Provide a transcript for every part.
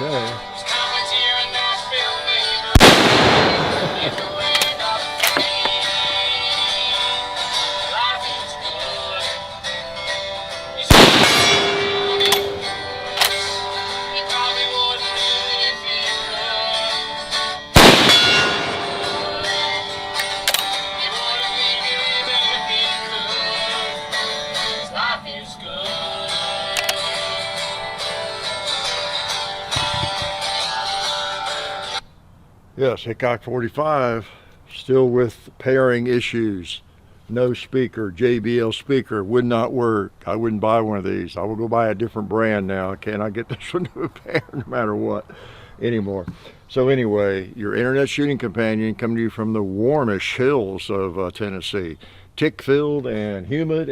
Okay. Yes, Hickok 45, still with pairing issues. No speaker, JBL speaker, would not work. I wouldn't buy one of these. I will go buy a different brand now. I cannot get this one to pair no matter what anymore. So anyway, your internet shooting companion coming to you from the warmish hills of Tennessee. Tick-filled and humid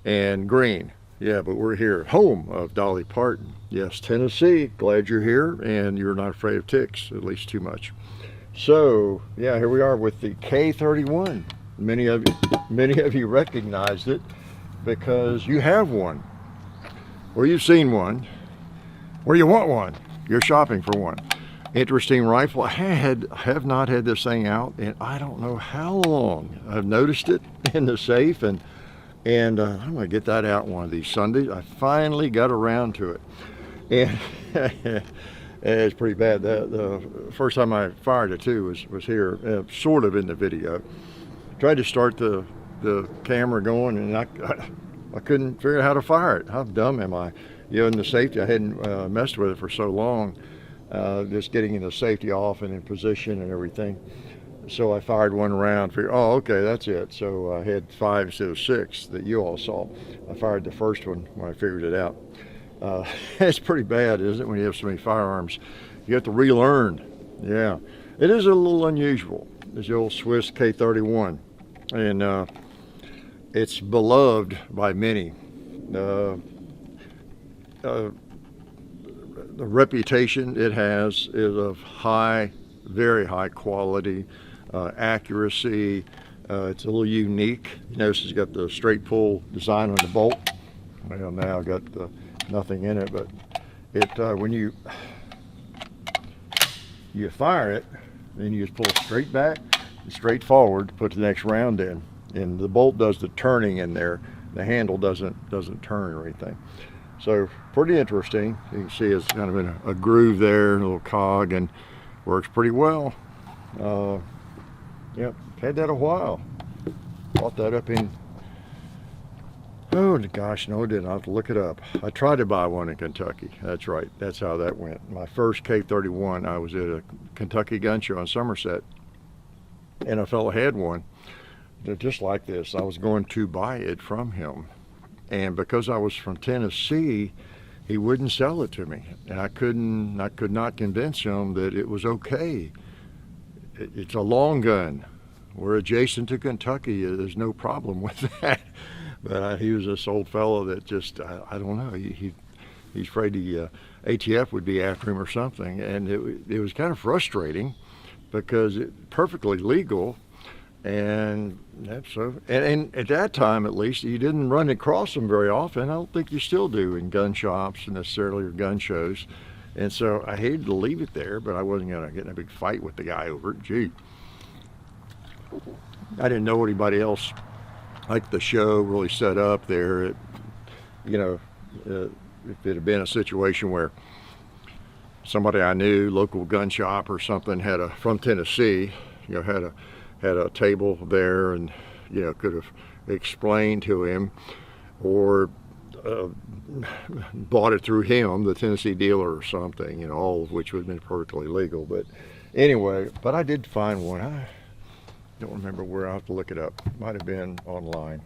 and green. Yeah, but we're here, home of Dolly Parton. Yes, Tennessee, glad you're here and you're not afraid of ticks, at least too much. So, yeah, here we are with the K31. Many of you recognized it because you have one, or you've seen one, or you want one. You're shopping for one. Interesting rifle. I have not had this thing out in I don't know how long. I've noticed it in the safe, and I'm going to get that out one of these Sundays. I finally got around to it, and it's pretty bad. The first time I fired it too was here, sort of in the video. Tried to start the camera going, and I couldn't figure out how to fire it. How dumb am I? You know, in the safety, I hadn't messed with it for so long, just getting in the safety off and in position and everything. So I fired one round, figured, oh, okay, that's it. So I had 5 instead of 6 that you all saw. I fired the first one when I figured it out. It's pretty bad, isn't it, when you have so many firearms? You have to relearn. Yeah, it is a little unusual. It's the old Swiss K31, and it's beloved by many. The reputation it has is of high, very high quality, accuracy. It's a little unique. You notice it's got the straight pull design on the bolt. Well, now I've got nothing in it, but it when you fire it, then you just pull straight back and straight forward to put the next round in, and the bolt does the turning in there. The handle doesn't turn or anything. So pretty interesting. You can see it's kind of in a groove there, a little cog, and works pretty well. Yep, had that a while. Bought that up in, oh gosh, no I didn't. I'll have to look it up. I tried to buy one in Kentucky. That's right, that's how that went. My first K31, I was at a Kentucky gun show in Somerset, and a fellow had one just like this. I was going to buy it from him, and because I was from Tennessee, he wouldn't sell it to me, and I could not convince him that it was okay. It's a long gun. We're adjacent to Kentucky. There's no problem with that. But he was this old fellow that just, I don't know, he's afraid the ATF would be after him or something. And it was kind of frustrating because it's perfectly legal. And and at that time, at least, you didn't run across them very often. I don't think you still do in gun shops necessarily, or gun shows. And so I hated to leave it there, but I wasn't going to get in a big fight with the guy over it. Gee, I didn't know anybody else like the show really set up there. You know, if it had been a situation where somebody I knew, local gun shop or something, from Tennessee, you know, had a table there, and you know, could have explained to him, or bought it through him, the Tennessee dealer or something, you know, all of which would have been perfectly legal. But anyway, but I did find one. I don't remember where. I'll have to look it up. Might have been online.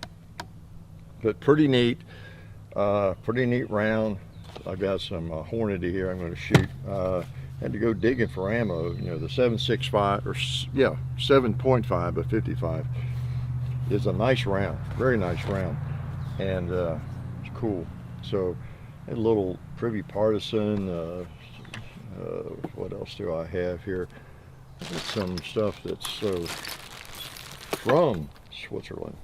But pretty neat round. I've got some Hornady here I'm going to shoot. Had to go digging for ammo. You know, the 7.65 or yeah, 7.5 but 55 is a nice round, very nice round, and it's cool. So a little Privy Partisan. What else do I have here? Some stuff that's from Switzerland.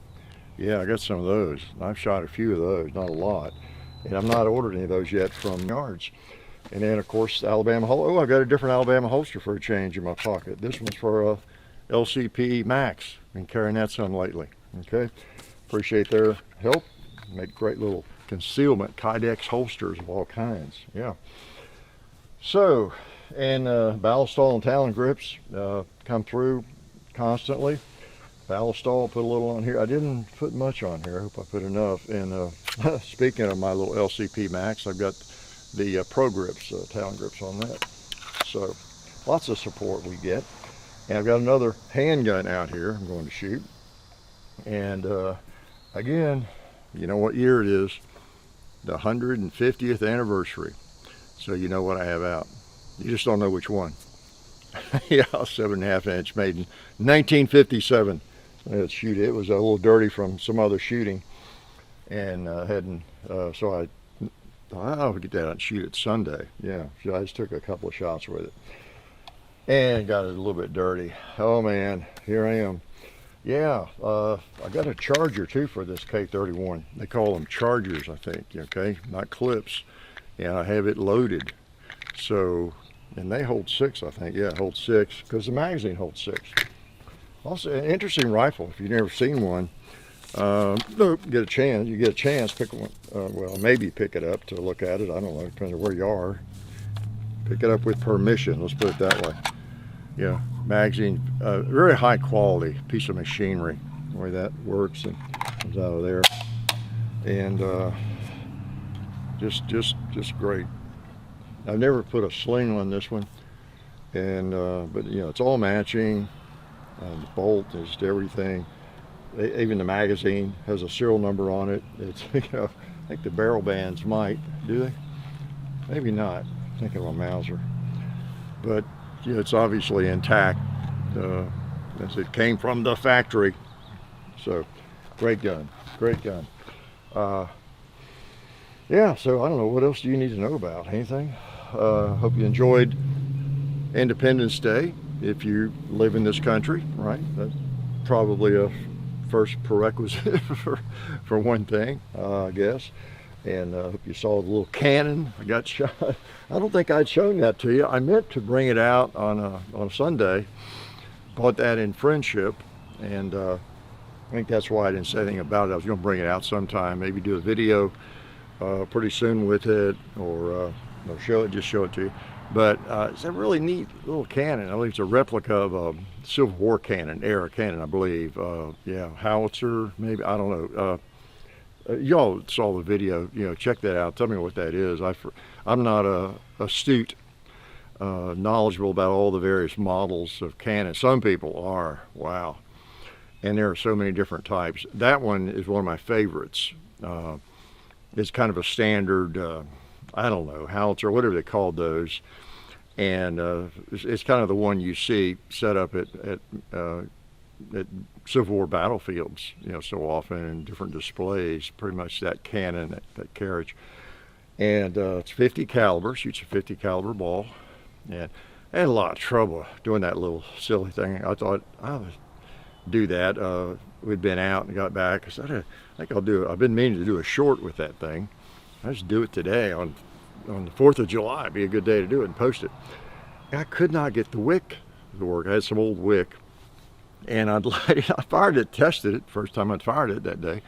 Yeah, I got some of those. I've shot a few of those, not a lot, and I'm not ordered any of those yet from yards. And then of course Alabama holster. Oh, I got a different Alabama holster for a change in my pocket. This one's for a LCP Max. Been carrying that some lately. Okay, appreciate their help. Make great little concealment Kydex holsters of all kinds. Yeah. So, and Ballistol and Talon grips come through constantly. Ballistol, put a little on here. I didn't put much on here. I hope I put enough. And speaking of my little LCP Max, I've got the Pro Grips, Talon grips on that. So lots of support we get. And I've got another handgun out here I'm going to shoot. And again, you know what year it is? The 150th anniversary. So you know what I have out. You just don't know which one. Yeah, 7.5 inch, made in 1957. Let's shoot it. It was a little dirty from some other shooting, and so I thought I'll get that out and shoot it Sunday. Yeah, so I just took a couple of shots with it, and got it a little bit dirty. Oh man, here I am. Yeah, I got a charger too for this K31. They call them chargers, I think. Okay, not clips, and I have it loaded. So, and they hold 6, I think. Yeah, it holds 6 because the magazine holds 6. Also, an interesting rifle. If you've never seen one, you get a chance, pick one. Well, maybe pick it up to look at it. I don't know, depending on where you are. Pick it up with permission. Let's put it that way. Yeah, magazine, very high quality piece of machinery. The way that works and comes out of there, and just great. I've never put a sling on this one, and but you know it's all matching. The bolt, just everything. Even the magazine has a serial number on it. It's I think the barrel bands might, do they? Maybe not. I'm thinking of a Mauser, but yeah, it's obviously intact as it came from the factory. So great gun, great gun. Yeah, so I don't know, what else do you need to know about? Anything? Hope you enjoyed Independence Day. If you live in this country, right? That's probably a first prerequisite for one thing, I guess. And I hope you saw the little cannon I got shot. I don't think I'd shown that to you. I meant to bring it out on a Sunday. Bought that in Friendship, and I think that's why I didn't say anything about it. I was going to bring it out sometime, maybe do a video pretty soon with it, or just show it to you. But it's a really neat little cannon. I believe it's a replica of a Civil War cannon, era cannon, I believe. Yeah, howitzer, maybe, I don't know. Y'all saw the video, check that out. Tell me what that is. I'm not astute, knowledgeable about all the various models of cannons. Some people are, wow. And there are so many different types. That one is one of my favorites. It's kind of a standard, I don't know, howitzer, whatever they called those. And it's kind of the one you see set up at Civil War battlefields, so often in different displays, pretty much that cannon, that carriage. And it's 50 caliber, shoots a 50 caliber ball. And I had a lot of trouble doing that little silly thing. I thought I would do that. We'd been out and got back. I said, I think I'll do it. I've been meaning to do a short with that thing. I just do it today on the 4th of July. It'd be a good day to do it and post it. I could not get the wick to work. I had some old wick, and I fired it, tested it, first time I'd fired it that day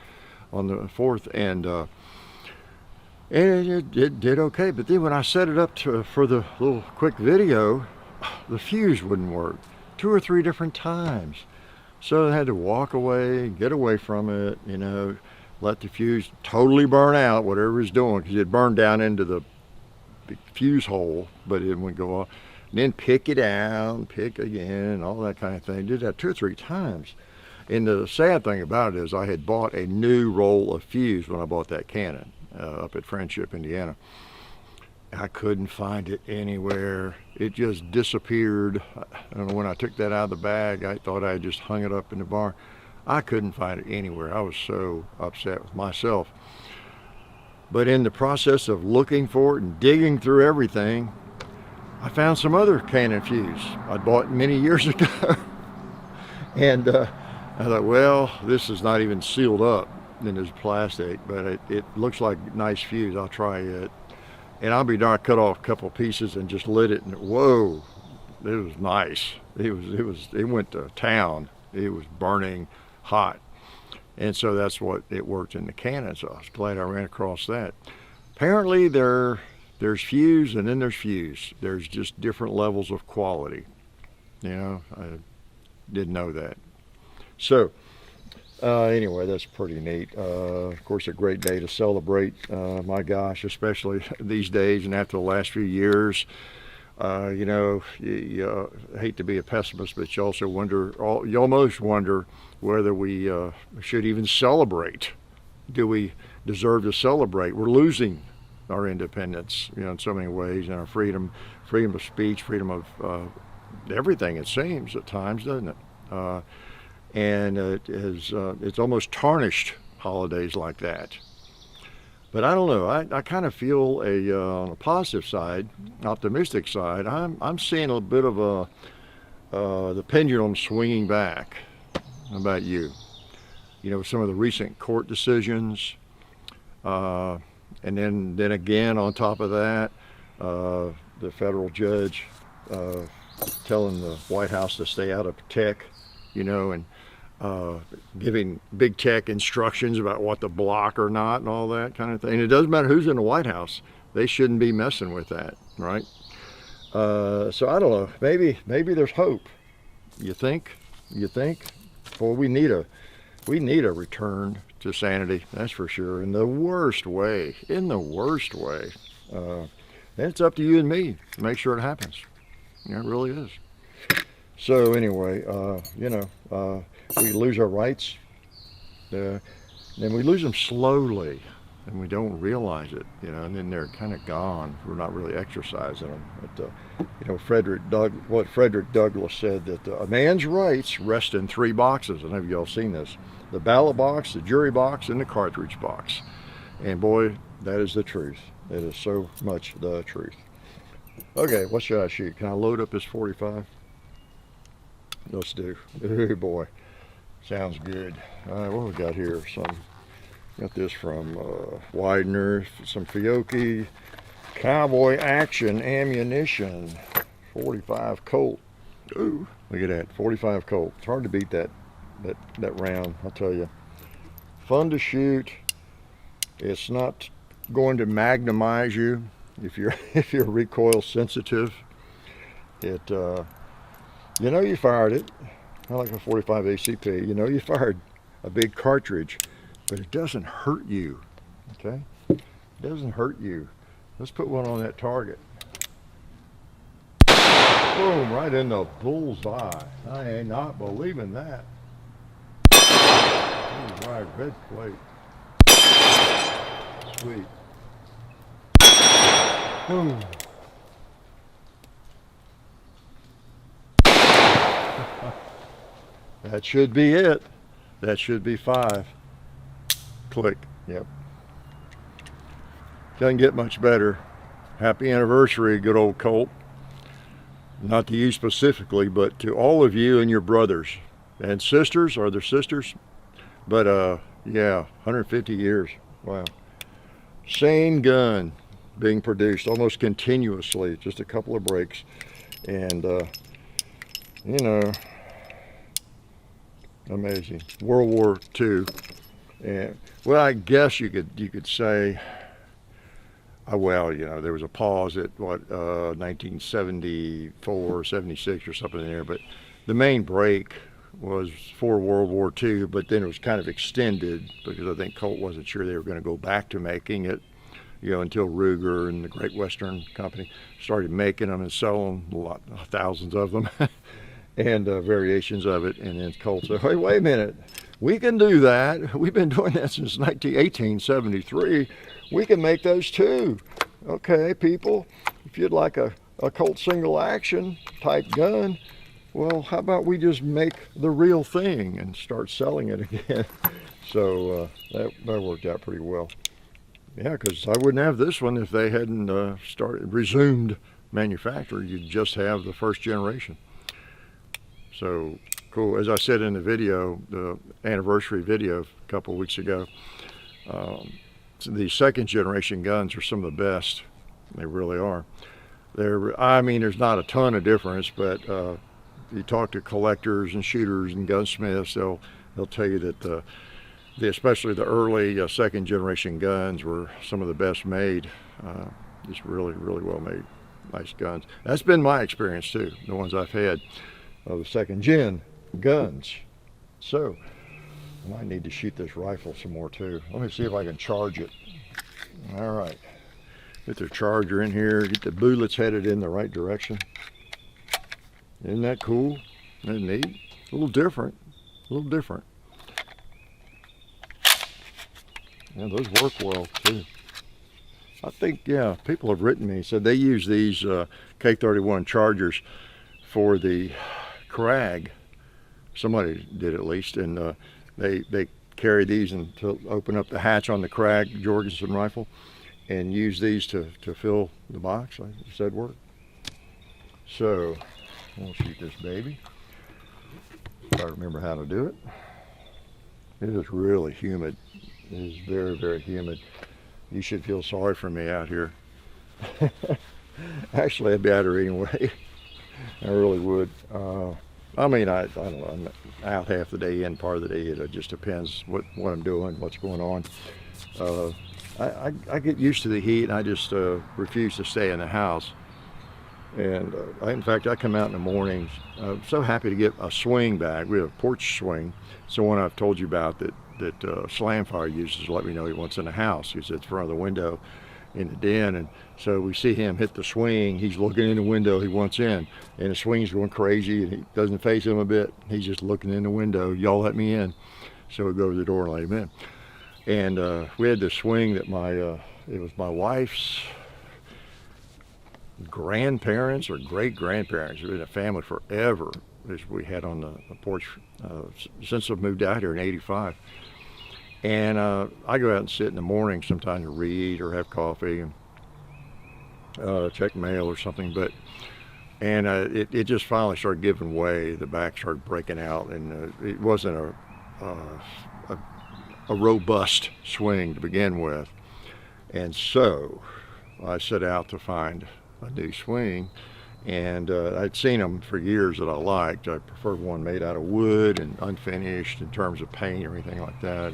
on the 4th, and it did okay. But then when I set it up for the little quick video, the fuse wouldn't work 2 or 3 different times. So I had to walk away, get away from it, let the fuse totally burn out, whatever it's doing, because it burned down into the fuse hole, but it wouldn't go off. And then pick it out, pick again, all that kind of thing. Did that 2 or 3 times. And the sad thing about it is I had bought a new roll of fuse when I bought that cannon up at Friendship, Indiana. I couldn't find it anywhere. It just disappeared. I don't know, when I took that out of the bag, I thought I had just hung it up in the barn. I couldn't find it anywhere. I was so upset with myself. But in the process of looking for it and digging through everything, I found some other cannon fuse I'd bought many years ago. And I thought, well, this is not even sealed up in this plastic, but it looks like nice fuse. I'll try it. And I'll be darned, I cut off a couple of pieces and just lit it, and whoa, it was nice. It went to town. It was burning hot. And so that's what it worked in the Canon. So I was glad I ran across that. Apparently there's fuse and then there's fuse. There's just different levels of quality. You know, I didn't know that. So anyway, that's pretty neat. Of course, a great day to celebrate. My gosh, especially these days and after the last few years. You know, you hate to be a pessimist, but you also wonder, you almost wonder whether we should even celebrate. Do we deserve to celebrate? We're losing our independence, you know, in so many ways, and our freedom of speech, freedom of everything, it seems at times, doesn't it? And it's almost tarnished holidays like that. But I don't know. I kind of feel on a positive side, optimistic side. I'm seeing a bit of the pendulum swinging back. How about you? You know, some of the recent court decisions, and then again on top of that, the federal judge telling the White House to stay out of tech, you know, and giving big tech instructions about what to block or not and all that kind of thing. And it doesn't matter who's in the White House. They shouldn't be messing with that, right? So I don't know. Maybe there's hope. You think? Well, we need a return to sanity. That's for sure. In the worst way. And it's up to you and me to make sure it happens. Yeah, it really is. So anyway, you know, we lose our rights, then we lose them slowly, and we don't realize it, you know, and then they're kind of gone. We're not really exercising them. But, you know, Frederick Douglass said that a man's rights rest in 3 boxes. I don't know if y'all seen this: the ballot box, the jury box, and the cartridge box. And boy, that is the truth. It is so much the truth. Okay, what should I shoot? Can I load up this 45? Let's do. Oh boy, sounds good. All right, what we got here? Got this from Widener, some Fiocchi Cowboy Action Ammunition, 45 Colt. Ooh, look at that, 45 Colt. It's hard to beat that round, I'll tell you. Fun to shoot. It's not going to magnemize you if you're recoil sensitive. It you know you fired it. I like a 45 ACP. You know you fired a big cartridge, but it doesn't hurt you. Okay, it doesn't hurt you. Let's put one on that target. Boom! Right in the bullseye. I ain't not believing that. All right, red plate. Sweet. Boom. That should be it. That should be 5. Click. Yep. Doesn't get much better. Happy anniversary, good old Colt. Not to you specifically, but to all of you and your brothers and sisters. Are there sisters? But yeah, 150 years. Wow. Same gun being produced almost continuously, just a couple of breaks. And you know, amazing. World War II. And well, I guess you could say, well, you know, there was a pause at what 1974, 76 or something in there, but the main break was for World War II, but then it was kind of extended because I think Colt wasn't sure they were going to go back to making it, you know, until Ruger and the Great Western Company started making them and selling thousands of them. And variations of it, and then Colt said, hey, wait a minute, we can do that. We've been doing that since 1873. We can make those too. Okay, people, if you'd like a Colt single action type gun, well, how about we just make the real thing and start selling it again? So that worked out pretty well. Yeah, because I wouldn't have this one if they hadn't resumed manufacture. You'd just have the first generation. So cool. As I said in the video, the anniversary video a couple of weeks ago, the second generation guns are some of the best They really are. I mean, there's not a ton of difference, but you talk to collectors and shooters and gunsmiths, they'll tell you that especially the early second generation guns were some of the best made. Just really, really well made, nice guns. That's been my experience too, the ones I've had of the second gen guns. So I might need to shoot this rifle some more too. Let me see if I can charge it. All right. Get the charger in here, get the bullets headed in the right direction. Isn't that cool? Isn't that neat? A little different, a little different. Yeah, those work well too. I think, yeah, people have written me, said they use these K31 chargers for the Krag. Somebody did at least, and they carry these and to open up the hatch on the Krag Jorgensen rifle and use these to fill the box. I said work. So we'll shoot this baby. If I remember how to do it. It is really humid. It is very, very humid. You should feel sorry for me out here. Actually, I'd be out here anyway. I really would. I mean, I don't know. I'm out half the day in, part of the day. It just depends what I'm doing, what's going on. I get used to the heat, and I just refuse to stay in the house. And in fact, I come out in the mornings. I'm so happy to get a swing bag. We have a porch swing. It's the one I've told you about that Slamfire uses to let me know he wants in the house. He's at the front of the window in the den, and so we see him hit the swing. He's looking in the window he wants in, and the swing's going crazy, and he doesn't face him a bit. He's just looking in the window. Y'all let me in. So we go to the door and let him in. And we had this swing that it was my wife's grandparents or great-grandparents. We've been a family forever. We had on the porch since I've moved out here in '85. And I go out and sit in the morning sometimes to read or have coffee and check mail or something. And it just finally started giving way. The back started breaking out, and it wasn't a robust swing to begin with. And so I set out to find a new swing, and I'd seen them for years that I liked. I preferred one made out of wood and unfinished in terms of paint or anything like that,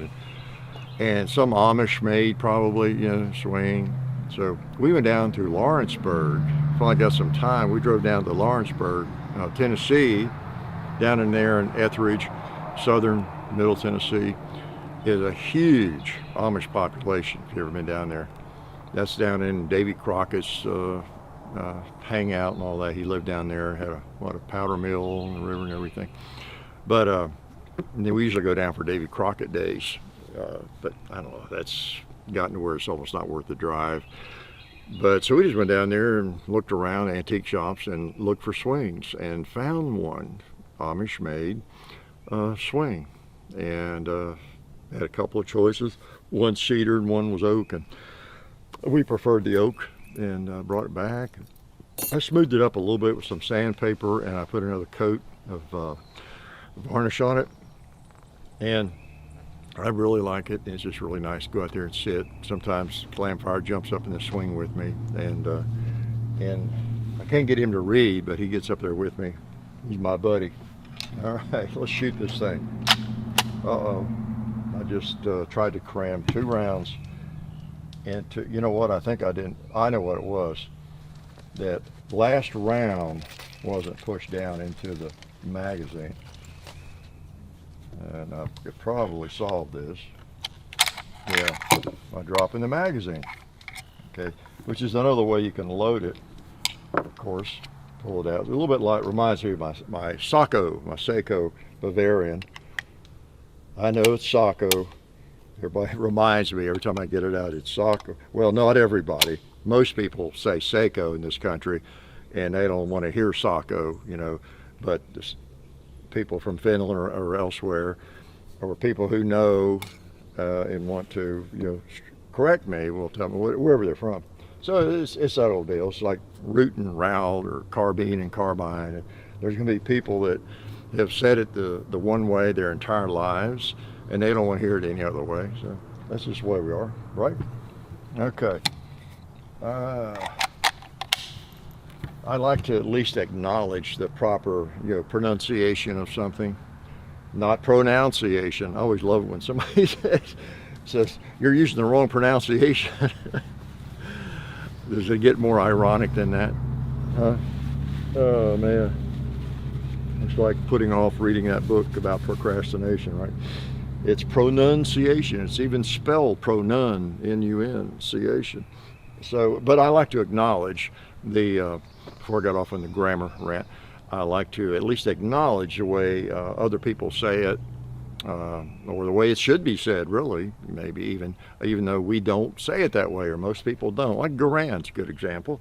and some Amish made probably, swing. So we went down to Lawrenceburg. Finally got some time. We drove down to Lawrenceburg, Tennessee. Down in there in Etheridge, southern middle Tennessee, is a huge Amish population, if you've ever been down there. That's down in Davy Crockett's hangout and all that. He lived down there, had a powder mill on the river and everything. But then we usually go down for Davy Crockett days. But I don't know, that's gotten to where it's almost not worth the drive. But so we just went down there and looked around antique shops and looked for swings and found one Amish made swing, and had a couple of choices. One cedar and one was oak, and we preferred the oak and brought it back. I smoothed it up a little bit with some sandpaper, and I put another coat of varnish on it, and I really like it. It's just really nice to go out there and sit. Sometimes Slamfire jumps up in the swing with me, and I can't get him to read, but he gets up there with me. He's my buddy. All right, let's shoot this thing. Uh-oh, I just tried to cram 2 rounds into, you know what, I know what it was. That last round wasn't pushed down into the magazine. And I could probably solve this. Yeah, by dropping the magazine. Okay, which is another way you can load it. Of course, pull it out. A little bit like, reminds me of my Seiko Bavarian. I know it's Socko. Everybody reminds me every time I get it out, it's Socko. Well, not everybody. Most people say Seiko in this country, and they don't want to hear Socko, but this, people from Finland or elsewhere, or people who know and want to, correct me, will tell me wherever they're from. So it's that old deal. It's like root and route or carbine and carbine. And there's going to be people that have said it the one way their entire lives, and they don't want to hear it any other way. So that's just the way we are, right? Okay. I like to at least acknowledge the proper, pronunciation of something, not pronunciation. I always love it when somebody says you're using the wrong pronunciation. Does it get more ironic than that? Huh? Oh man. It's like putting off reading that book about procrastination, right? It's pronunciation. It's even spelled pronun, N-U-N-C-ation. So, but I like to acknowledge before I got off on the grammar rant, I like to at least acknowledge the way other people say it, or the way it should be said, really, maybe even though we don't say it that way, or most people don't. Like Garan's a good example.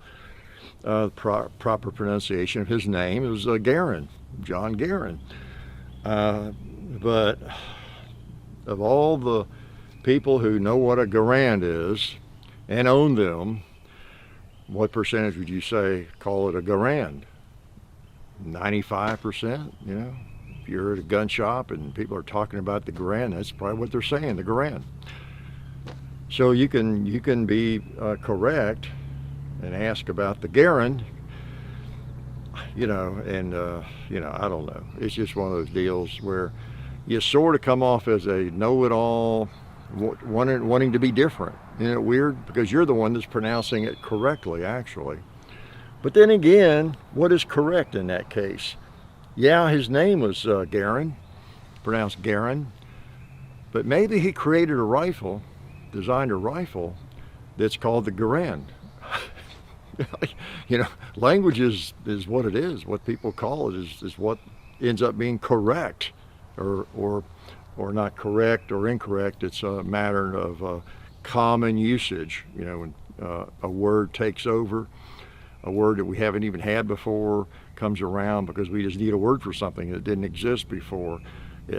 Proper pronunciation of his name is Garin, John Garin. But of all the people who know what a Garand is and own them, what percentage would you say call it a Garand? 95%, If you're at a gun shop and people are talking about the Garand, that's probably what they're saying, the Garand. So you can be correct and ask about the Garin, and I don't know. It's just one of those deals where you sort of come off as a know-it-all, wanting to be different. Isn't it weird? Because you're the one that's pronouncing it correctly, actually. But then again, what is correct in that case? Yeah, his name was Garin, pronounced Garin, but maybe he created a rifle, designed a rifle that's called the Garand. Language is what it is. What people call it is what ends up being correct, or not correct or incorrect. It's a matter of common usage. When a word takes over, a word that we haven't even had before comes around because we just need a word for something that didn't exist before.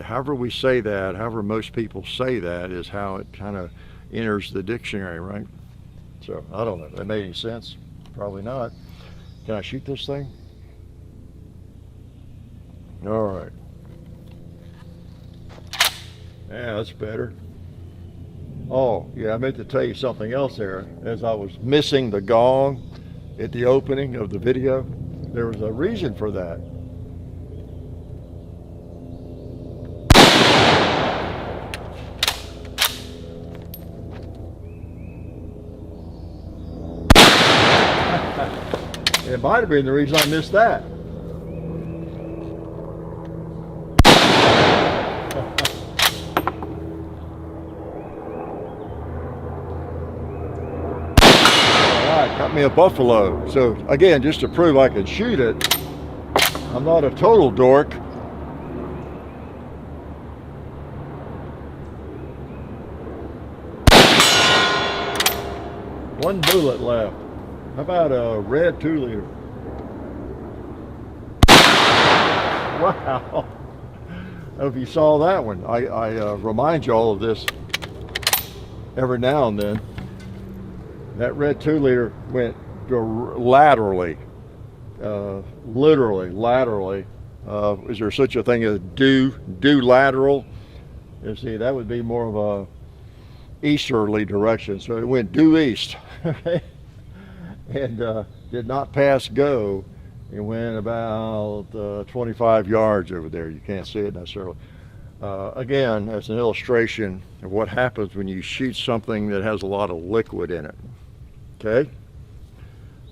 However we say that, however most people say that, is how it kind of enters the dictionary, right? So I don't know if that made any sense. Probably not. Can I shoot this thing? All right. Yeah, that's better. Oh, yeah, I meant to tell you something else there. As I was missing the gong at the opening of the video, there was a reason for that. It might have been the reason I missed that. Got me a buffalo. So again, just to prove I can shoot it, I'm not a total dork. One bullet left. How about a red 2-liter? Wow. I hope you saw that one. I remind you all of this every now and then. That red 2-liter went laterally, literally laterally. Is there such a thing as due lateral? You see, that would be more of a easterly direction. So it went due east, and did not pass go. It went about 25 yards over there. You can't see it necessarily. Again, that's an illustration of what happens when you shoot something that has a lot of liquid in it. Okay?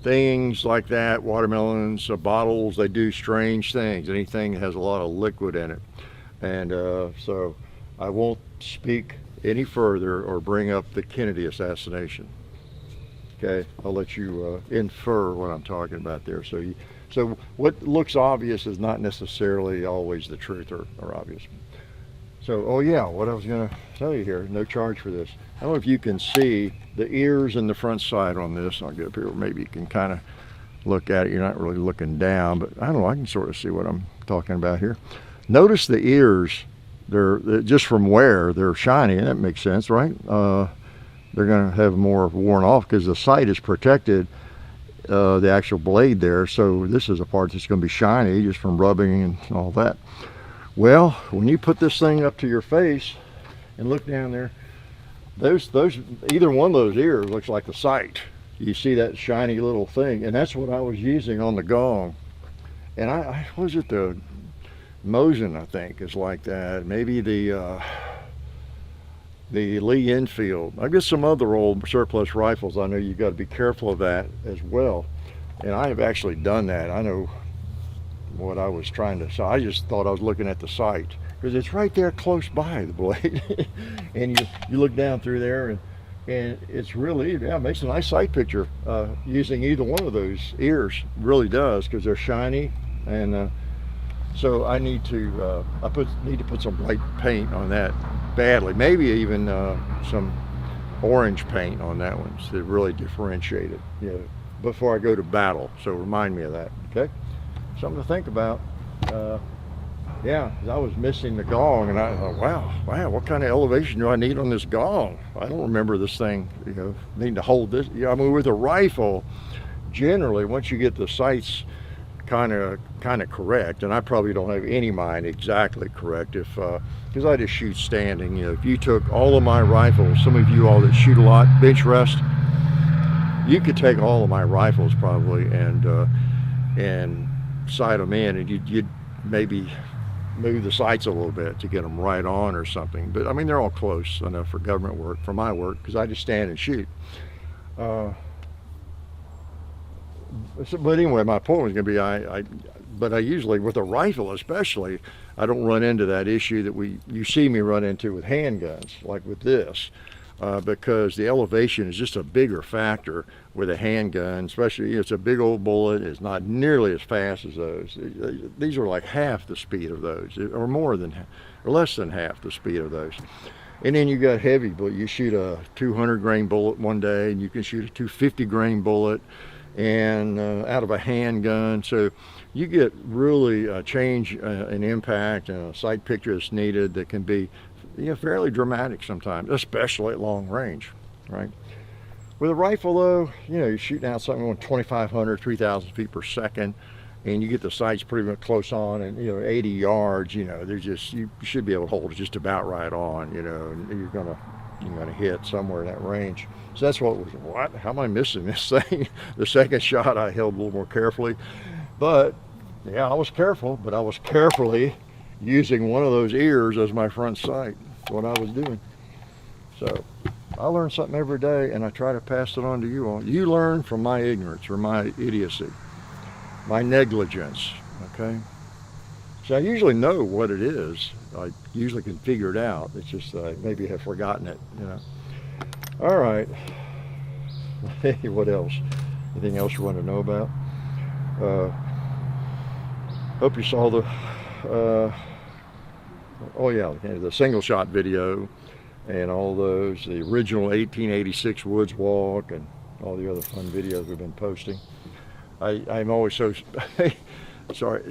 Things like that, watermelons, bottles, they do strange things. Anything that has a lot of liquid in it. And so I won't speak any further or bring up the Kennedy assassination. Okay? I'll let you infer what I'm talking about there. So what looks obvious is not necessarily always the truth or obvious. So, oh yeah, what I was going to tell you here, no charge for this. I don't know if you can see the ears and the front side on this. I'll get up here, maybe you can kind of look at it. You're not really looking down, but I don't know, I can sort of see what I'm talking about here. Notice the ears, they're just from wear, they're shiny, and that makes sense, right? They're going to have more worn off because the sight is protected, the actual blade there. So this is a part that's going to be shiny just from rubbing and all that. Well, when you put this thing up to your face and look down there, those either one of those ears looks like the sight. you see that shiny little thing, and that's what I was using on the gong. And I was it the Mosin, I think, is like that. Maybe the Lee Enfield. I've got some other old surplus rifles. I know you got to be careful of that as well. And I have actually done that. I know what I was trying to. So I just thought I was looking at the sight because it's right there close by the blade, and you look down through there and it's really, yeah, it makes a nice sight picture using either one of those ears. Really does, because they're shiny. And so I need to need to put some white paint on that badly, maybe even some orange paint on that one to really differentiate it, you know, before I go to battle. So remind me of that, okay? Something to think about. Yeah, 'cause I was missing the gong, and I thought, wow, what kind of elevation do I need on this gong? I don't remember this thing, you know, needing to hold this. Yeah, I mean, with a rifle, generally, once you get the sights kind of correct, and I probably don't have any mine exactly correct, if because I just shoot standing. You know, if you took all of my rifles, some of you all that shoot a lot, bench rest, you could take all of my rifles probably and sight them in, and you'd maybe move the sights a little bit to get them right on or something. But I mean, they're all close enough for government work, for my work, because I just stand and shoot. But anyway, my point was going to be, but I usually, with a rifle especially, I don't run into that issue that you see me run into with handguns, like with this, because the elevation is just a bigger factor with a handgun, especially it's a big old bullet. It's not nearly as fast as those. These are like half the speed of those, or less than half the speed of those. And then you got heavy bullet. You shoot a 200 grain bullet one day, and you can shoot a 250 grain bullet, and out of a handgun. So you get really a change in impact and a sight picture that's needed that can be, you know, fairly dramatic sometimes, especially at long range, right? With a rifle though, you know, you're shooting out something on 2,500, 3,000 feet per second, and you get the sights pretty much close on, and, you know, 80 yards, you know, you should be able to hold it just about right on, you know, and you're gonna hit somewhere in that range. So that's how am I missing this thing? The second shot I held a little more carefully, but yeah, I was careful, but I was carefully using one of those ears as my front sight. That's what I was doing. So I learn something every day, and I try to pass it on to you all. You learn from my ignorance or my idiocy, my negligence, okay? So I usually know what it is. I usually can figure it out. It's just I maybe have forgotten it, you know. All right. Hey, what else? Anything else you want to know about? Hope you saw the the single shot video and all those, the original 1886 Woods Walk, and all the other fun videos we've been posting. I'm always so sorry.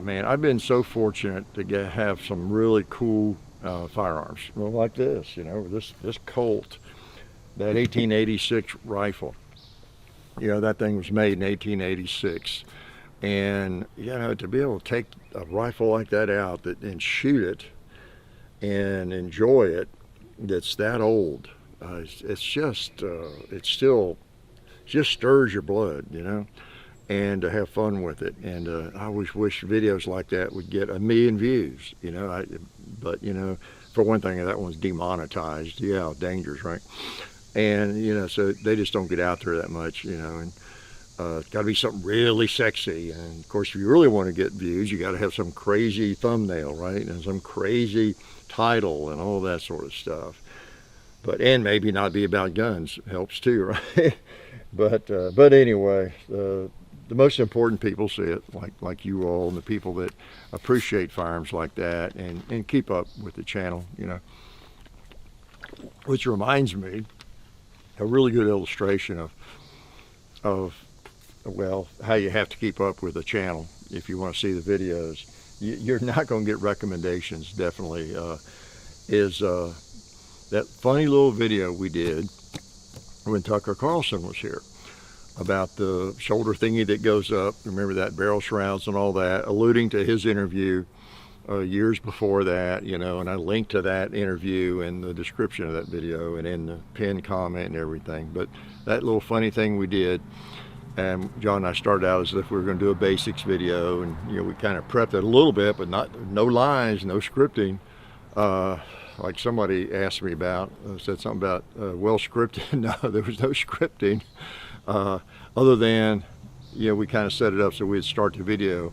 Man, I've been so fortunate to have some really cool firearms. Well, like this, you know, this Colt, that 1886 rifle. You know, that thing was made in 1886. And, you know, to be able to take a rifle like that out and shoot it and enjoy it, that's that old, it's just, it just stirs your blood, you know, and to have fun with it. And I always wish videos like that would get 1 million views, you know, but, you know, for one thing, that one's demonetized. Yeah, dangerous, right? And, you know, so they just don't get out there that much, you know, and it's got to be something really sexy. And of course, if you really want to get views, you got to have some crazy thumbnail, right? And some crazy title and all that sort of stuff. And maybe not be about guns helps too, right? But anyway, the most important people see it, like you all, and the people that appreciate firearms like that and keep up with the channel, you know. Which reminds me, a really good illustration of well, how you have to keep up with the channel if you want to see the videos. You're not going to get recommendations, definitely, is that funny little video we did when Tucker Carlson was here about the shoulder thingy that goes up. Remember that, barrel shrouds and all that, alluding to his interview years before that, you know, and I linked to that interview in the description of that video and in the pinned comment and everything. But that little funny thing we did, and John and I started out as if we were going to do a basics video, and you know, we kind of prepped it a little bit, but no lines, no scripting. Like somebody asked me about, said something about well scripted. No, there was no scripting, other than, you know, we kind of set it up so we'd start the video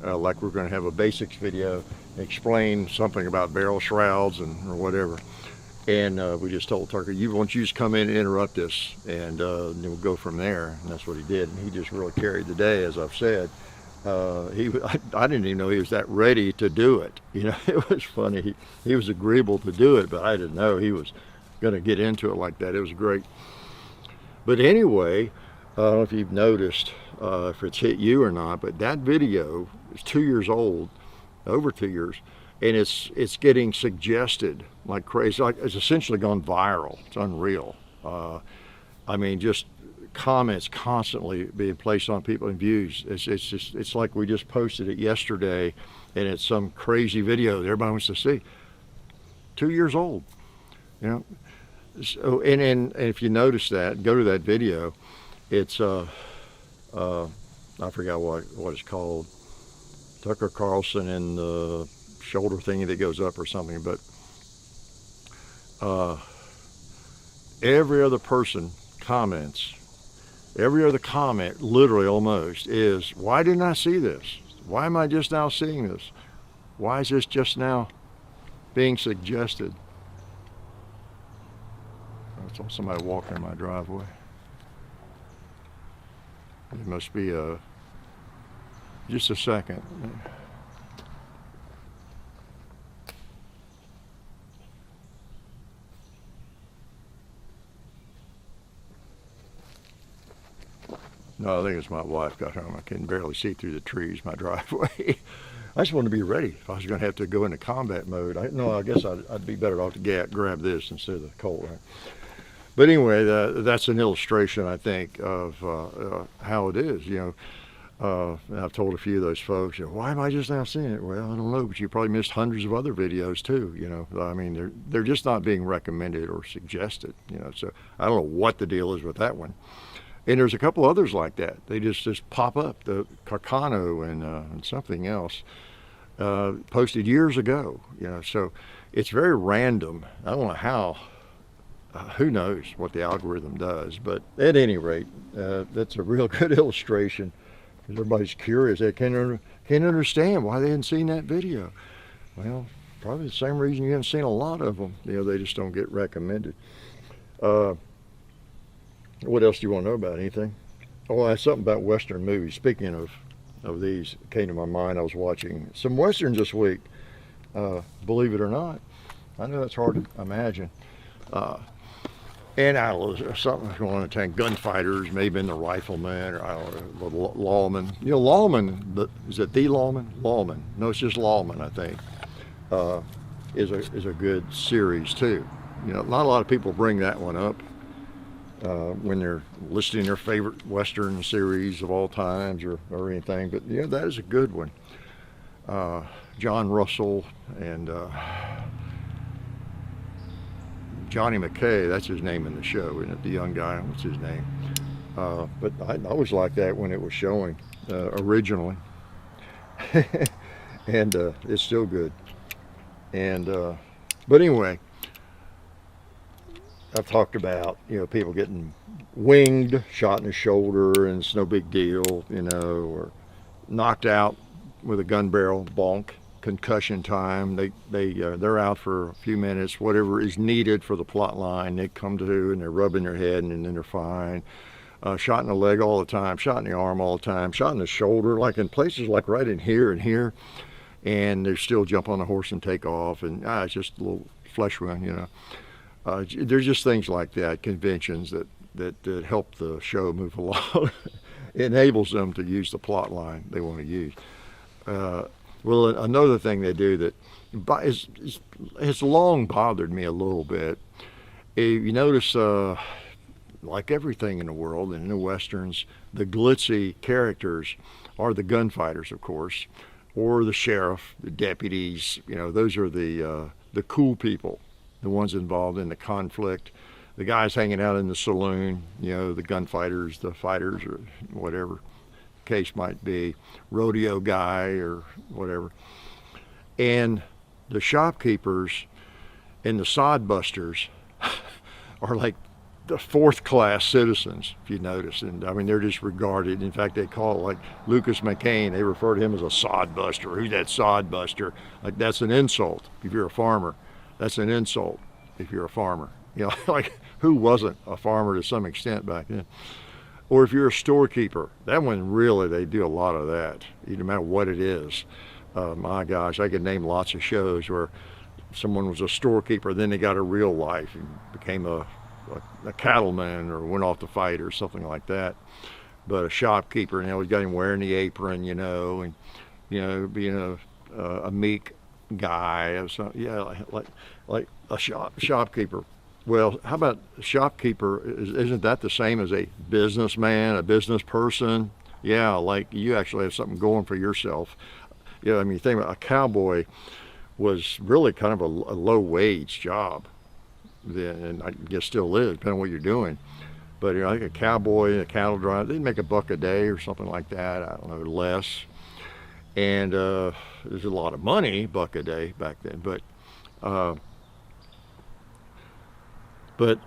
like we're going to have a basics video, explain something about barrel shrouds and or whatever. And we just told Tucker, why don't you just come in and interrupt us, and then we'll go from there. And that's what he did. And he just really carried the day, as I've said. I didn't even know he was that ready to do it. You know, it was funny. He was agreeable to do it, but I didn't know he was going to get into it like that. It was great. But anyway, I don't know if you've noticed, if it's hit you or not, but that video is 2 years old, over 2 years, and it's getting suggested like crazy. Like, it's essentially gone viral. It's unreal. I mean, just comments constantly being placed on people and views. It's like we just posted it yesterday, and it's some crazy video that everybody wants to see. 2 years old, you know. So, and if you notice that, go to that video. It's I forgot what it's called. Tucker Carlson and the shoulder thingy that goes up or something, but every other person comments. Every other comment, literally almost, is, why didn't I see this? Why am I just now seeing this? Why is this just now being suggested? I saw somebody walking in my driveway. It must be just a second. No, I think it's my wife got home. I can barely see through the trees, my driveway. I just wanted to be ready. If I was going to have to go into combat mode, I guess I'd be better off to grab this instead of the Colt, right? But anyway, that's an illustration, I think, of how it is. You know, I've told a few of those folks, you know, why am I just now seeing it? Well, I don't know, but you probably missed hundreds of other videos too. You know, I mean, they're just not being recommended or suggested. You know, so I don't know what the deal is with that one. And there's a couple others like that. They just pop up. The Carcano and something else posted years ago. You know, so it's very random. I don't know how. Who knows what the algorithm does? But at any rate, that's a real good illustration. Everybody's curious. They can't understand why they hadn't seen that video. Well, probably the same reason you haven't seen a lot of them. You know, they just don't get recommended. What else do you want to know about? Anything? Oh, that's something about Western movies. Speaking of these, it came to my mind. I was watching some Westerns this week. Believe it or not. I know that's hard to imagine. And I don't know, something going to tank gunfighters, maybe in the rifleman, or I don't know, the lawman. You know, lawman, is it the lawman? Lawman. No, it's just lawman, I think. Is a good series too. You know, not a lot of people bring that one up when they're listing their favorite Western series of all times or anything, but yeah, that is a good one. John Russell and Johnny McKay, that's his name in the show, isn't it? The young guy, what's his name? But I always liked that when it was showing originally. And it's still good. And but anyway, I've talked about, you know, people getting winged, shot in the shoulder, and it's no big deal, you know, or knocked out with a gun barrel, bonk, concussion time. They're out for a few minutes, whatever is needed for the plot line. They come to and they're rubbing their head and then they're fine. Shot in the leg all the time, shot in the arm all the time, shot in the shoulder, like in places like right in here and here, and they still jump on the horse and take off, and it's just a little flesh wound, you know. There's just things like that, conventions that help the show move along. It enables them to use the plot line they want to use. Well, another thing they do that has long bothered me a little bit, you notice, like everything in the world, and in the Westerns, the glitzy characters are the gunfighters, of course, or the sheriff, the deputies. You know, those are the cool people, the ones involved in the conflict. The guys hanging out in the saloon, you know, the gunfighters, the fighters, or whatever the case might be, rodeo guy or whatever. And the shopkeepers and the sodbusters are like the fourth class citizens, if you notice. And I mean, they're just regarded. In fact, they call it, like Lucas McCain, they refer to him as a sodbuster. Who's that sodbuster? Like, that's an insult if you're a farmer. That's an insult if you're a farmer. You know, like, who wasn't a farmer to some extent back then? Or if you're a storekeeper, that one really, they do a lot of that, no matter what it is. My gosh, I could name lots of shows where someone was a storekeeper, then they got a real life and became a cattleman or went off to fight or something like that. But a shopkeeper, and we got him wearing the apron, you know, and, you know, being a meek guy or something. Yeah, like a shopkeeper. Well, how about a shopkeeper? Isn't that the same as a businessman, a business person? Yeah, like you actually have something going for yourself. You know, I mean, you think about a cowboy was really kind of a low-wage job then, and I guess still is, depending on what you're doing. But, you know, like a cowboy, a cattle driver, they'd make $1 a day or something like that. I don't know, less. And there's a lot of money, $1 a day back then. But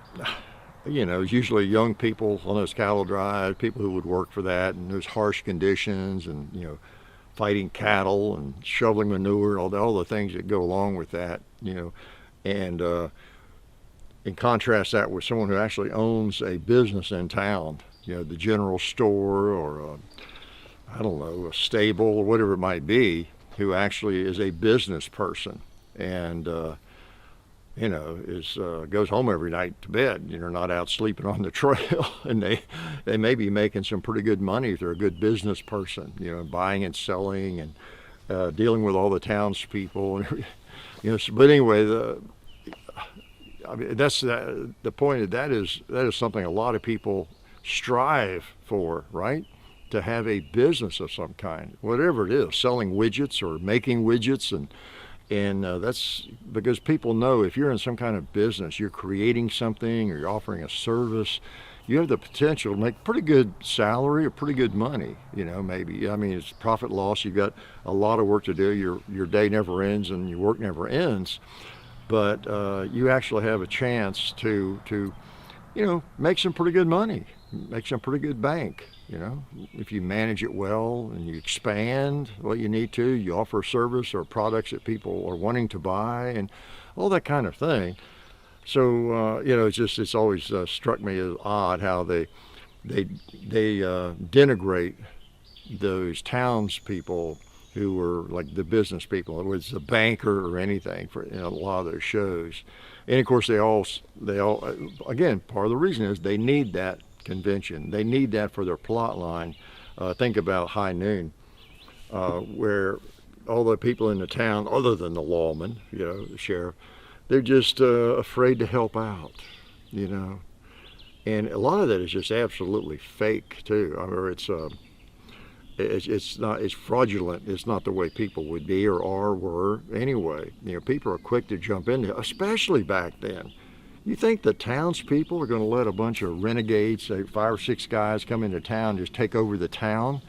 you know, it's usually young people on those cattle drives, people who would work for that, and there's harsh conditions, and, you know, fighting cattle and shoveling manure, all the things that go along with that, you know. And in contrast that with someone who actually owns a business in town, you know, the general store or I don't know, a stable or whatever it might be, who actually is a business person and you know, goes home every night to bed. You know, not out sleeping on the trail, and they may be making some pretty good money if they're a good business person. You know, buying and selling and dealing with all the townspeople. You know, but anyway, I mean, that's the point. That is something a lot of people strive for, right? To have a business of some kind, whatever it is, selling widgets or making widgets, and that's because people know if you're in some kind of business, you're creating something or you're offering a service, you have the potential to make pretty good salary or pretty good money, you know, maybe. I mean, it's profit loss. You've got a lot of work to do. Your day never ends and your work never ends. But you actually have a chance to, you know, make some pretty good money, make some pretty good bank. You know, if you manage it well and you expand what you need to, you offer service or products that people are wanting to buy and all that kind of thing. So, you know, it's always struck me as odd how they denigrate those townspeople who were like the business people, whether it's a banker or anything, for, you know, a lot of those shows. And of course, they all again, part of the reason is they need that convention. They need that for their plot line. Think about High Noon, where all the people in the town, other than the lawman, you know, the sheriff, they're just afraid to help out, you know. And a lot of that is just absolutely fake too. I mean, it's fraudulent. It's not the way people would be or were anyway. You know, people are quick to jump into, especially back then. You think the townspeople are going to let a bunch of renegades, say 5 or 6 guys, come into town, just take over the town,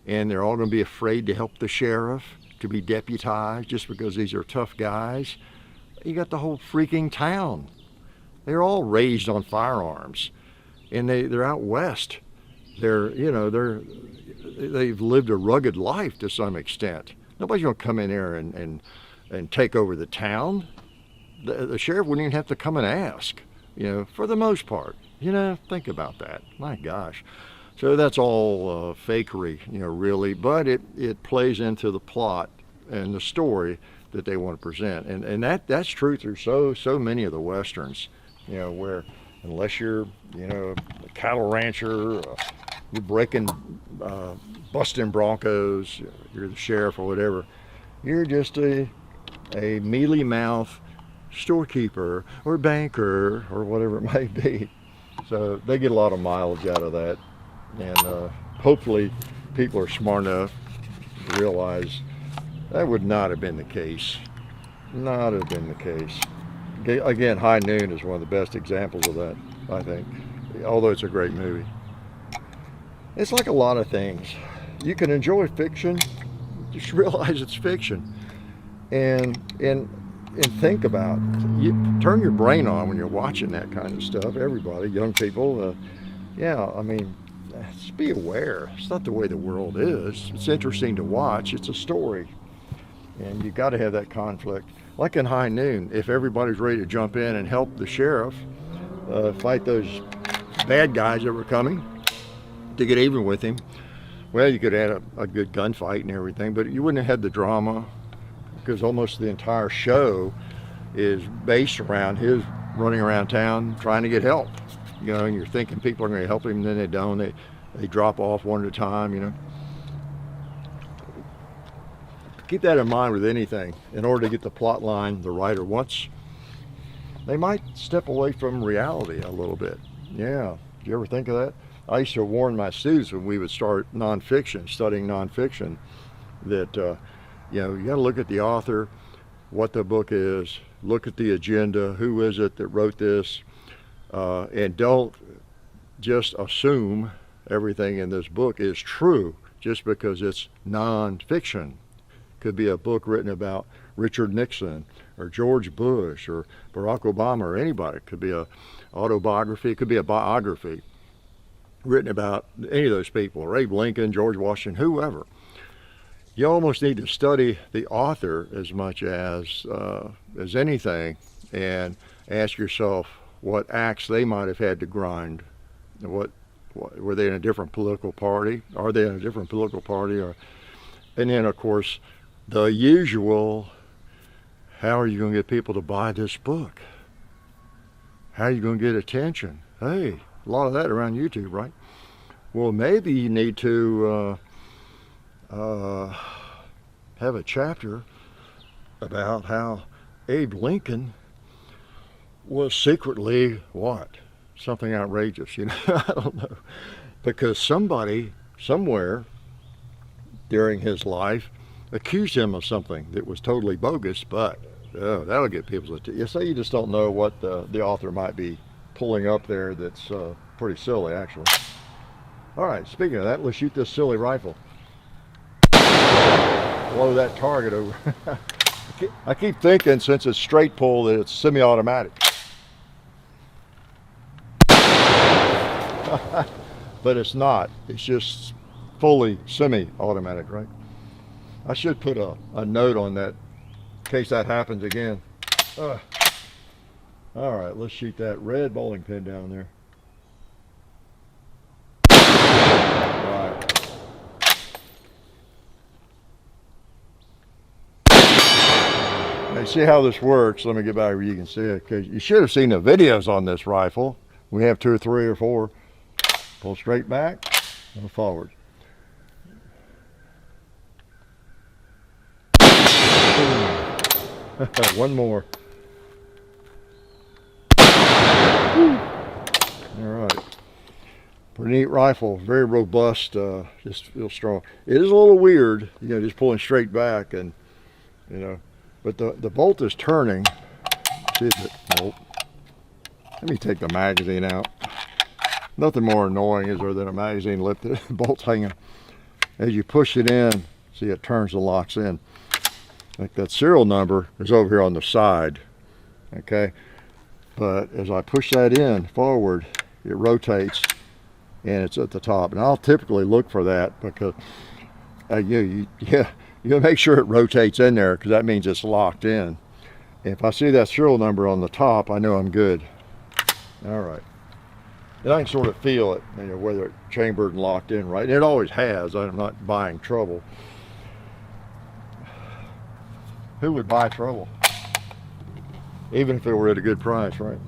and they're all going to be afraid to help the sheriff, to be deputized just because these are tough guys? You got the whole freaking town. They're all raised on firearms, and they're out west. They've lived a rugged life to some extent. Nobody's going to come in there and take over the town. The sheriff wouldn't even have to come and ask, you know, for the most part. You know, think about that. My gosh. So that's all fakery, you know, really, but it plays into the plot and the story that they want to present. And that's true through so many of the Westerns, you know, where unless you're, you know, a cattle rancher, you're breaking, busting broncos, you're the sheriff or whatever, you're just a mealy mouth storekeeper or banker or whatever it might be. So they get a lot of mileage out of that, and hopefully people are smart enough to realize That would not have been the case. Not have been the case. Again, High Noon is one of the best examples of that, I think. Although it's a great movie. It's like a lot of things. You can enjoy fiction, just realize it's fiction. And think about, you turn your brain on when you're watching that kind of stuff. Everybody, young people, yeah, I mean, just be aware. It's not the way the world is. It's interesting to watch. It's a story. And you got to have that conflict. Like in High Noon, if everybody's ready to jump in and help the sheriff fight those bad guys that were coming to get even with him, well, you could add a good gunfight and everything, but you wouldn't have had the drama, because almost the entire show is based around his running around town trying to get help. You know, and you're thinking people are going to help him, and then they don't. They drop off one at a time, you know. Keep that in mind with anything. In order to get the plot line the writer wants, they might step away from reality a little bit. Yeah, do you ever think of that? I used to warn my students when we would start nonfiction, studying nonfiction, that you know, you got to look at the author, what the book is, look at the agenda, who is it that wrote this, and don't just assume everything in this book is true just because it's nonfiction. Could be a book written about Richard Nixon or George Bush or Barack Obama or anybody. It could be a autobiography. It could be a biography written about any of those people, or Abe Lincoln, George Washington, whoever. You almost need to study the author as much as anything, and ask yourself what acts they might have had to grind. What were they in a different political party? Are they in a different political party? And then, of course, the usual, how are you going to get people to buy this book? How are you going to get attention? Hey, a lot of that around YouTube, right? Well, maybe you need to have a chapter about how Abe Lincoln was secretly what? Something outrageous, you know? I don't know. Because somebody, somewhere during his life, accused him of something that was totally bogus, but that'll get people's attention. You say you just don't know what the author might be pulling up there that's pretty silly, actually. All right, speaking of that, let's shoot this silly rifle. Blow that target over. I keep thinking, since it's straight pull, that it's semi-automatic. But it's not. It's just fully semi-automatic, right? I should put a note on that in case that happens again. All right, let's shoot that red bowling pin down there. All right. Now, see how this works. Let me get back where you can see it, because you should have seen the videos on this rifle. We have 2 or 3 or 4. Pull straight back and forward. One more. All right. Pretty neat rifle. Very robust. Just feels strong. It is a little weird, you know, just pulling straight back, and you know, but the bolt is turning. See if it, nope. Let me take the magazine out. Nothing more annoying is there than a magazine lip that bolt's hanging. As you push it in, see, it turns and locks in. Like that serial number is over here on the side, okay? But as I push that in forward, it rotates and it's at the top. And I'll typically look for that because you make sure it rotates in there, because that means it's locked in. And if I see that serial number on the top, I know I'm good. All right. And I can sort of feel it, you know, whether it's chambered and locked in right. And it always has. I'm not buying trouble. Who would buy trouble? Even if it were at a good price, right?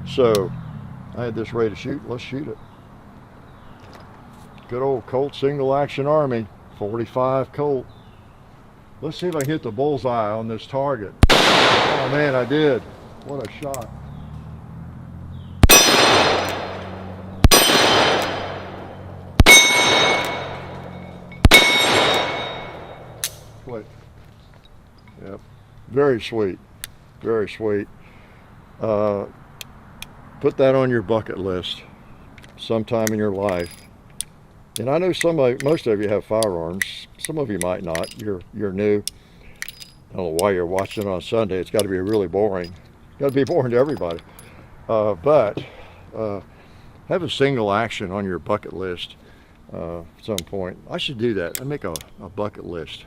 So, I had this ready to shoot. Let's shoot it. Good old Colt Single Action Army, 45 Colt. Let's see if I can hit the bullseye on this target. Oh man, I did. What a shot. click. Yep, very sweet, very sweet. Put that on your bucket list sometime in your life. And I know most of you have firearms. Some of you might not. You're new. I don't know why you're watching it on Sunday. It's got to be really boring. It's got to be boring to everybody. But have a single action on your bucket list at some point. I should do that. I make a bucket list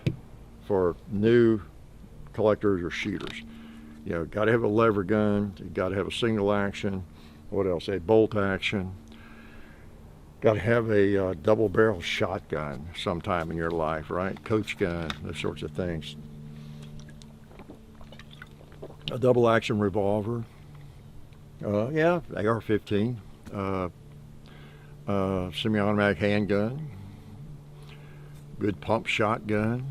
for new collectors or shooters. You know, got to have a lever gun. You got to have a single action. What else? A bolt action. Got to have a double barrel shotgun sometime in your life, right? Coach gun, those sorts of things. A double action revolver. Yeah, AR-15. Semi-automatic handgun. Good pump shotgun.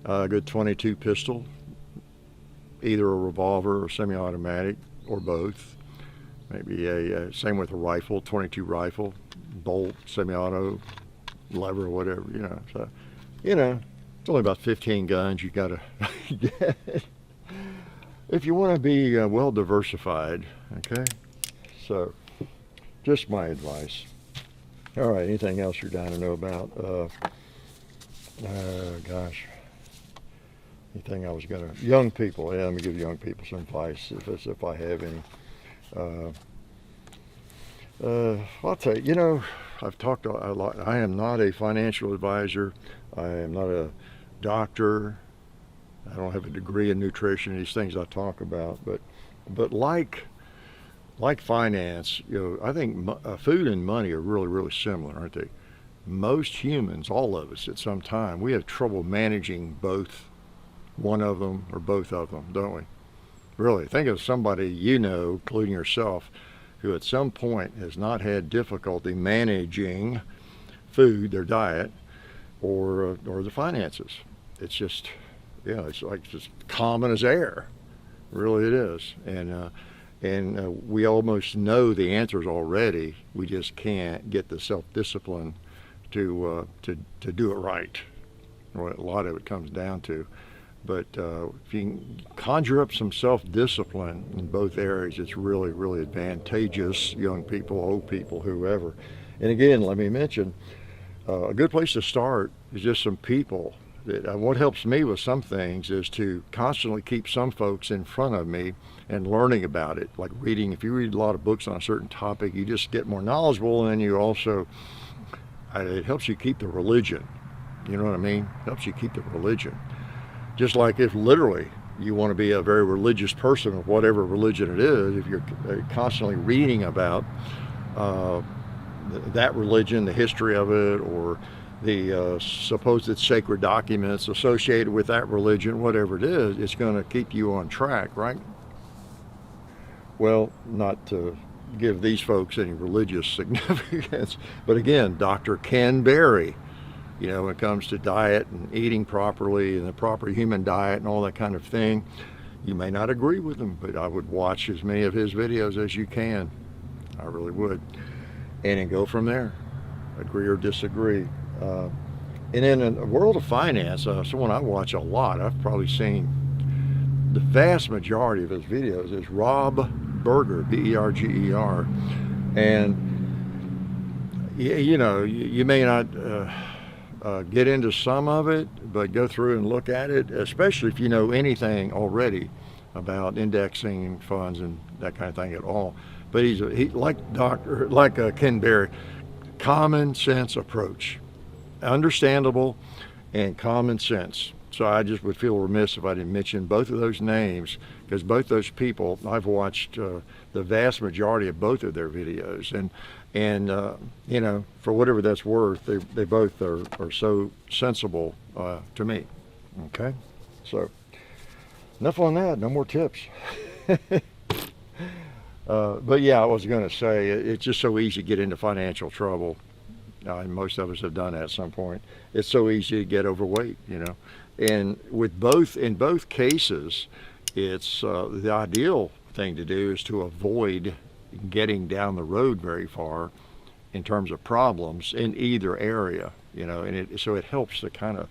Good .22 pistol. Either a revolver or semi-automatic or both. Maybe same with a rifle, .22 rifle, bolt, semi-auto, lever, whatever, you know. So, you know, it's only about 15 guns you got to get if you want to be well diversified, okay? So, just my advice. All right, anything else you're dying to know about? Gosh. Anything I was going to... Young people, yeah, let me give young people some advice if I have any. I'll tell you, you know, I've talked a lot. I am not a financial advisor. I am not a doctor. I don't have a degree in nutrition, these things I talk about. But like finance, you know, I think food and money are really, really similar, aren't they? Most humans, all of us at some time, we have trouble managing both one of them or both of them, don't we? Really, think of somebody you know, including yourself, who at some point has not had difficulty managing food, their diet, or the finances. It's just, yeah, it's like just common as air. Really, it is. And we almost know the answers already. We just can't get the self-discipline to do it right. What a lot of it comes down to. But if you can conjure up some self-discipline in both areas, it's really, really advantageous, young people, old people, whoever. And again, let me mention, a good place to start is just some people. What helps me with some things is to constantly keep some folks in front of me and learning about it. Like reading, if you read a lot of books on a certain topic, you just get more knowledgeable, and then you also, it helps you keep the religion. You know what I mean? It helps you keep the religion. Just like if literally you want to be a very religious person of whatever religion it is, if you're constantly reading about that religion, the history of it, or the supposed sacred documents associated with that religion, whatever it is, it's going to keep you on track, right? Well, not to give these folks any religious significance, but again, Dr. Ken Berry, you know, when it comes to diet and eating properly and the proper human diet and all that kind of thing, you may not agree with him, but I would watch as many of his videos as you can. I really would. And then go from there, agree or disagree. And then in the world of finance, someone I watch a lot, I've probably seen the vast majority of his videos, is Rob Berger, B-E-R-G-E-R. And, you know, you may not get into some of it, but go through and look at it, especially if you know anything already about indexing funds and that kind of thing at all. But he like Ken Berry, common sense approach, understandable and common sense. So I just would feel remiss if I didn't mention both of those names, because both those people, I've watched the vast majority of both of their videos, and you know, for whatever that's worth, they both are so sensible to me. Okay, so enough on that. No more tips. But yeah, I was going to say, it's just so easy to get into financial trouble. And most of us have done that at some point. It's so easy to get overweight, you know. And in both cases, it's the ideal thing to do is to avoid getting down the road very far in terms of problems in either area. you know, and so it helps to kind of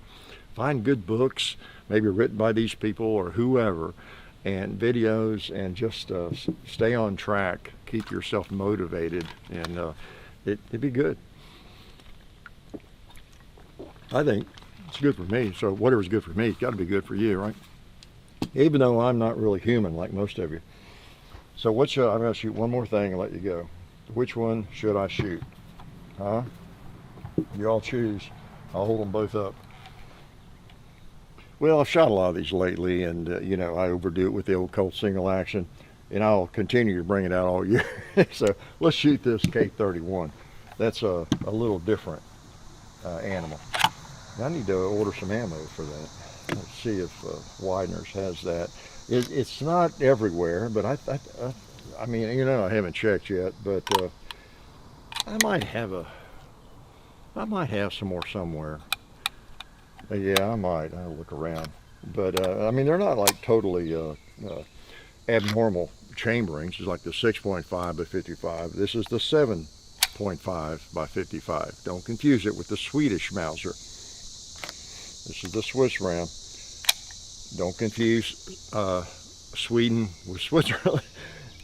find good books, maybe written by these people or whoever, and videos, and just stay on track, keep yourself motivated, and it'd be good. I think it's good for me, so whatever's good for me, it's got to be good for you, right? Even though I'm not really human like most of you. So I'm going to shoot one more thing and let you go. Which one should I shoot? Huh? You all choose. I'll hold them both up. Well, I've shot a lot of these lately, and you know, I overdo it with the old Colt single action, and I'll continue to bring it out all year. So let's shoot this K31. That's a little different animal. I need to order some ammo for that. Let's see if Widener's has that. It's not everywhere, but I mean, you know, I haven't checked yet, but I might have some more somewhere. Yeah, I might. I'll look around. But I mean, they're not like totally abnormal chamberings. It's like the 6.5 by 55. This is the 7.5 by 55. Don't confuse it with the Swedish Mauser. This is the Swiss round. Don't confuse Sweden with Switzerland.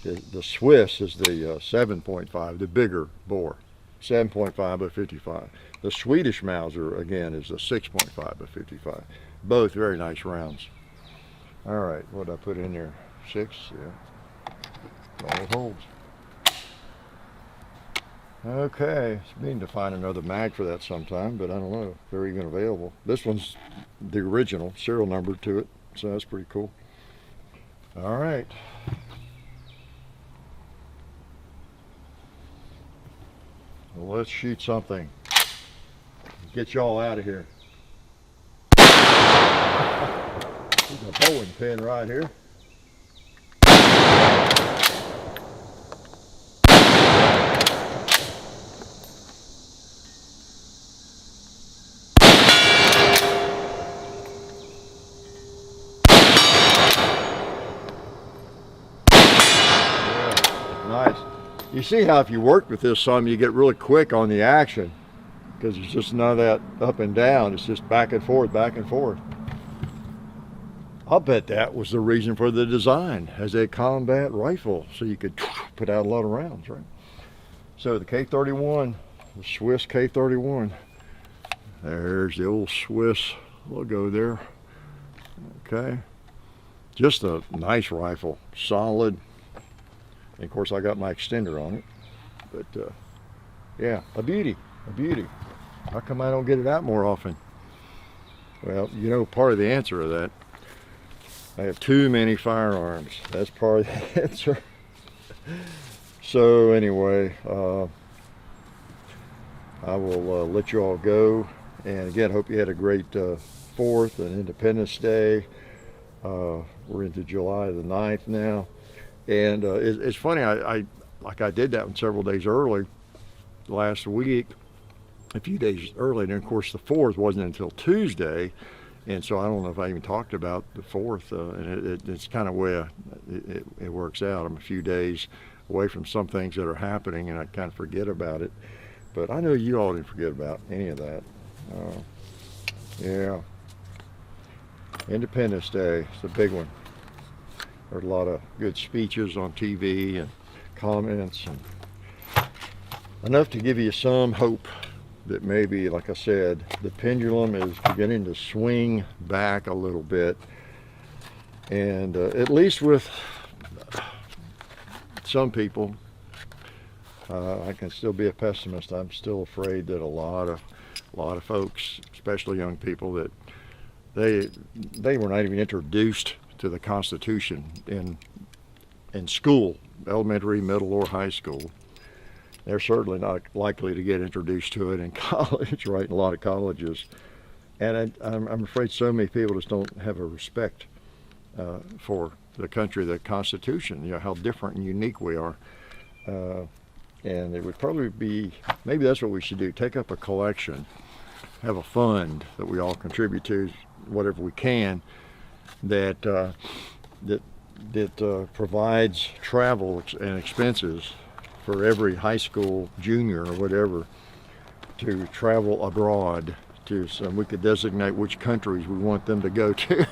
The Swiss is the 7.5, the bigger bore. 7.5 by 55. The Swedish Mauser, again, is the 6.5 by 55. Both very nice rounds. All right, what did I put in there? 6, yeah. All holds. Okay, it's meaning to find another mag for that sometime, but I don't know if they're even available. This one's the original, serial number to it, so that's pretty cool. All right. Well, let's shoot something. Get y'all out of here. There's a bowling pin right here. Nice. You see how if you work with this some, you get really quick on the action, because there's just none of that up and down. It's just back and forth, back and forth. I'll bet that was the reason for the design as a combat rifle, so you could put out a lot of rounds, right? So the K31, the Swiss K31. There's the old Swiss logo there. Okay. Just a nice rifle, solid. And of course, I got my extender on it, but yeah, a beauty, a beauty. How come I don't get it out more often? Well, you know, part of the answer to that, I have too many firearms. That's part of the answer. So anyway, I will let you all go. And again, hope you had a great 4th and Independence Day. We're into July the 9th now. And it's funny, I did that one several days early last week, a few days early, and of course the 4th wasn't until Tuesday, and so I don't know if I even talked about the 4th, and it's kind of where it works out. I'm a few days away from some things that are happening, and I kind of forget about it, but I know you all didn't forget about any of that. Yeah, Independence Day, it's a big one. There's a lot of good speeches on TV and comments, and enough to give you some hope that maybe, like I said, the pendulum is beginning to swing back a little bit, and at least with some people, I can still be a pessimist. I'm still afraid that a lot of folks, especially young people, that they were not even introduced to the Constitution in school, elementary, middle, or high school. They're certainly not likely to get introduced to it in college, right? In a lot of colleges. And I'm afraid so many people just don't have a respect for the country, the Constitution, you know, how different and unique we are. And it would probably be, maybe that's what we should do, take up a collection, have a fund that we all contribute to, whatever we can, that provides travel and expenses for every high school junior or whatever to travel abroad to some, we could designate which countries we want them to go to,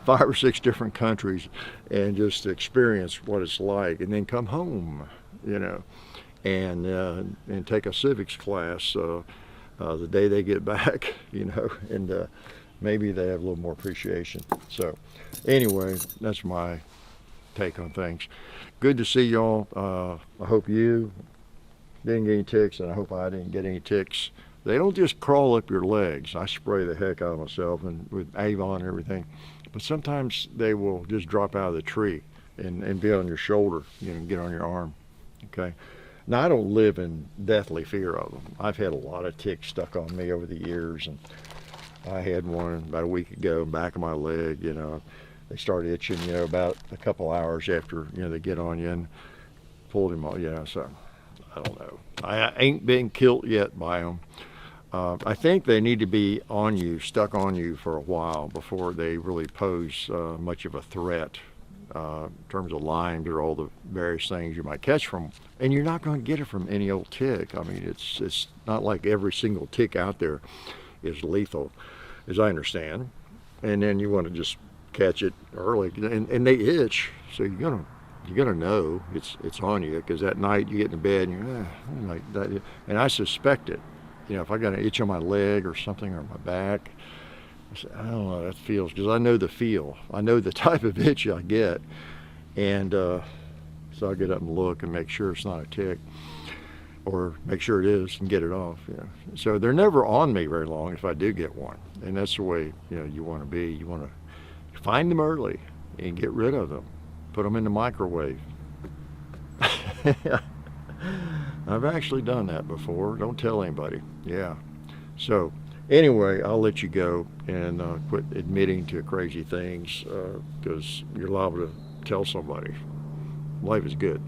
5 or 6 different countries, and just experience what it's like, and then come home, you know, and take a civics class the day they get back, you know, and maybe they have a little more appreciation. So anyway, that's my take on things. Good to see y'all. I hope you didn't get any ticks, and I hope I didn't get any ticks. They don't just crawl up your legs. I spray the heck out of myself and with Avon and everything, but sometimes they will just drop out of the tree and be on your shoulder, you know, get on your arm. Okay. Now, I don't live in deathly fear of them. I've had a lot of ticks stuck on me over the years, and I had one about a week ago, back of my leg, you know. They start itching, you know, about a couple hours after, you know, they get on you, and pulled him off, you know, so I don't know. I ain't been killed yet by them. I think they need to be on you, stuck on you for a while before they really pose much of a threat in terms of Lyme or all the various things you might catch from. And you're not going to get it from any old tick. I mean, it's not like every single tick out there is lethal, as I understand. And then you want to just catch it early, and they itch, so you're gonna know it's on you, because that night you get in bed and you're like that, and I suspect it. You know, if I got an itch on my leg or something, or my back, I don't know, that feels, because I know the feel. I know the type of itch I get, and so I get up and look and make sure it's not a tick, or make sure it is and get it off. You know. So they're never on me very long if I do get one, and that's the way, you know, you want to be. You want to find them early and get rid of them. Put them in the microwave. I've actually done that before. Don't tell anybody. Yeah. So anyway, I'll let you go and quit admitting to crazy things, because you're liable to tell somebody. Life is good.